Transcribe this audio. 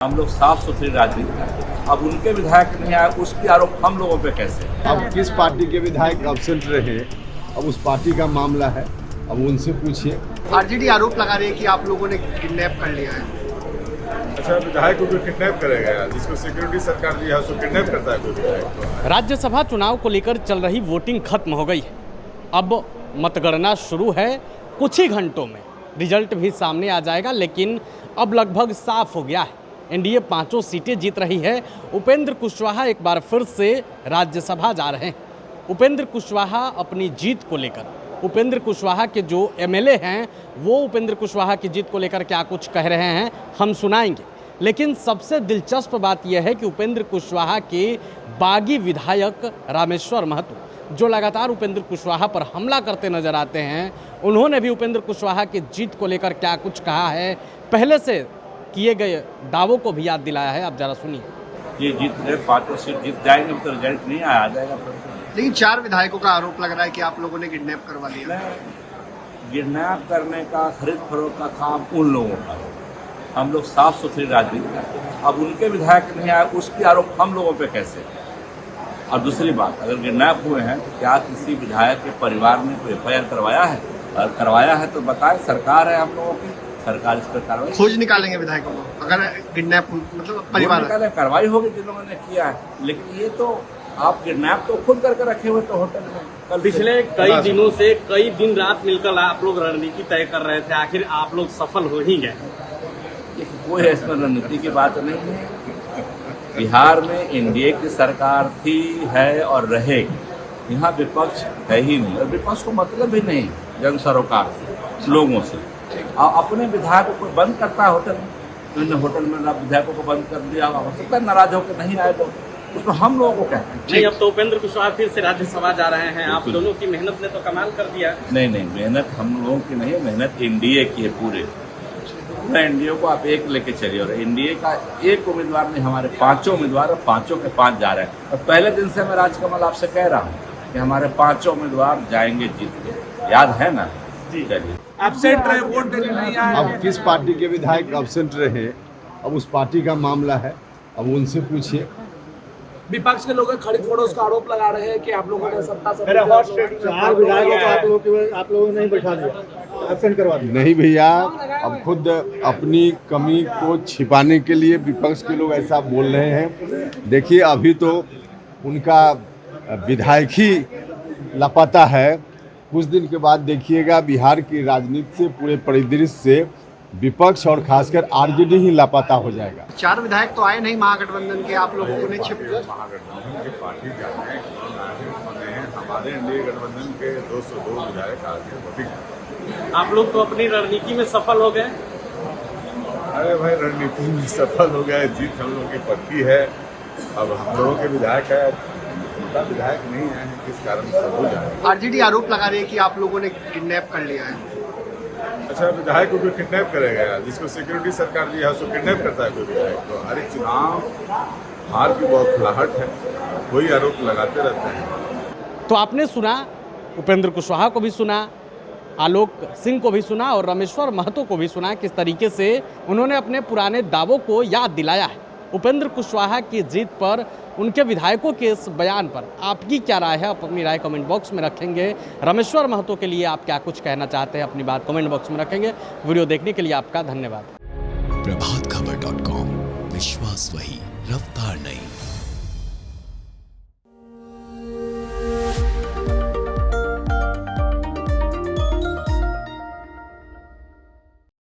हम लोग साफ सुथरी राजनीति करते हैं। अब उनके विधायक नहीं आए, उसकी आरोप हम लोगों पे कैसे? अब किस पार्टी के विधायक एब्सेंट रहे, अब उस पार्टी का मामला है, अब उनसे पूछिए। आरजेडी आरोप लगा रही है कि आप लोगों ने किडनैप कर लिया है। अच्छा, विधायक को कोई किडनैप करेगा यार? जिसको सिक्योरिटी सरकार दी है उसको किडनैप करता है कोई विधायक? राज्यसभा चुनाव को लेकर चल रही वोटिंग खत्म हो गई है। अब मतगणना शुरू है। कुछ ही घंटों में रिजल्ट भी सामने आ जाएगा, लेकिन अब लगभग साफ हो गया है। एनडीए 5 सीटें जीत रही है। उपेंद्र कुशवाहा एक बार फिर से राज्यसभा जा रहे हैं। उपेंद्र कुशवाहा अपनी जीत को लेकर, उपेंद्र कुशवाहा के जो एमएलए हैं वो उपेंद्र कुशवाहा की जीत को लेकर क्या कुछ कह रहे हैं हम सुनाएंगे। लेकिन सबसे दिलचस्प बात यह है कि उपेंद्र कुशवाहा के बागी विधायक रामेश्वर महतो, जो लगातार उपेंद्र कुशवाहा पर हमला करते नजर आते हैं, उन्होंने भी उपेंद्र कुशवाहा की जीत को लेकर क्या कुछ कहा है, पहले से किए गए दावों को भी याद दिलाया है। आप जरा सुनिए। ये जीत रहे 5 सीट जीत जाएंगे तो रिजल्ट नहीं आ जाएगा फिर। लेकिन 4 विधायकों का आरोप लग रहा है कि आप लोगों ने किडनैप करवा लिया। किडनैप करने का, खरीद फरोख्त का काम उन लोगों का है। हम लोग साफ सुथरी राजनीति करते हैं। अब उनके विधायक नहीं आए, उसकी आरोप हम लोगों पे कैसे? और दूसरी बात, अगर किडनैप हुए हैं तो क्या किसी विधायक के परिवार ने कोई एफआईआर करवाया है? अगर करवाया है तो बताएं, सरकार है हम लोगों की, सरकार इस पर कार्रवाई खोज निकालेंगे विधायकों को अगर किडनैप मतलब परिवार कार्रवाई होगी जिन लोगों ने किया है। लेकिन ये तो आप किडनैप तो खुद करके रखे हुए तो होटल में कल पिछले कई दिनों से कई दिन रात मिलकर आप लोग रणनीति तय कर रहे थे, आखिर आप लोग सफल हो ही गए। कोई इसमें रणनीति की बात नहीं है। बिहार में एनडीए की सरकार थी, है और रहेगी। यहाँ विपक्ष है ही नहीं, और विपक्ष को मतलब भी नहीं जन सरोकार से, लोगों से। अपने विधायकों को बंद करता है होटल में, तो इन होटल में विधायकों को बंद कर दिया, हो सकता है नाराज होकर नहीं आए तो उसमें हम लोगों को कहते हैं। नहीं, अब तो उपेंद्र कुशवाहा फिर से राज्यसभा जा रहे हैं। आप दोनों की मेहनत ने तो कमाल कर दिया। नहीं, मेहनत हम लोगों की नहीं है, मेहनत एनडीए की है। पूरे एनडीए को आप एक लेके चलिए, और एनडीए का एक उम्मीदवार नहीं, हमारे 5 उम्मीदवार, 5 के 5 जा रहे हैं। और पहले दिन से मैं राजकमल आपसे कह रहा हूँ कि हमारे 5 उम्मीदवार जाएंगे जीत के, याद है ना? चलिए। एब्सेंट रहे, वोट देने नहीं आए। अब किस पार्टी के विधायक एब्सेंट रहे, अब उस पार्टी का मामला है, अब उनसे पूछिए। विपक्ष के लोग खरीद फरोख्त का आरोप लगा रहे हैं कि आप लोगों ने सत्ता से 4 विधायकों को आप लोगों ने बैठा दिया, एब्सेंट करवा दिया। नहीं भैया, अब खुद अपनी कमी को छिपाने के लिए विपक्ष के लोग ऐसा बोल रहे हैं। देखिए, अभी तो उनका विधायक ही लापता है। कुछ दिन के बाद देखिएगा बिहार की राजनीति से, पूरे परिदृश्य से विपक्ष और खासकर आरजेडी ही लापता हो जाएगा। 4 विधायक तो आए नहीं महागठबंधन के, आप लोगों ने महागठबंधन की पार्टी जाने हमारे एनडीए गठबंधन के 202 विधायक आगे वोटिंग। आप लोग तो अपनी रणनीति में सफल हो गए। अरे भाई, रणनीति में सफल हो गए, जीत हम लोगों की पक्की है। अब हम लोगों के विधायक है, उनका विधायक नहीं है, किस कारण सब हो जाए। आरजेडी आरोप लगा रही है कि आप लोगों ने किडनैप कर लिया है। अच्छा, विधायक को कोई किडनैप करेगा यार? जिसको सिक्योरिटी सरकार दी है उसको किडनैप करता है कोई विधायक? तो अरे, चुनाव हार की बहुत खिलाहट है, कोई आरोप लगाते रहते हैं। तो आपने सुना, उपेंद्र कुशवाहा को भी सुना, आलोक सिंह को भी सुना और रामेश्वर महतो को भी सुना, किस तरीके से उन्होंने अपने पुराने दावों को याद दिलाया है। उपेंद्र कुशवाहा की जीत पर, उनके विधायकों के इस बयान पर आपकी क्या राय है? आप अपनी राय कमेंट बॉक्स में रखेंगे। रामेश्वर महतो के लिए आप क्या कुछ कहना चाहते हैं, अपनी बात कमेंट बॉक्स में रखेंगे। वीडियो देखने के लिए आपका धन्यवाद। प्रभातखबर.com, विश्वास वही, रफ्तार नहीं।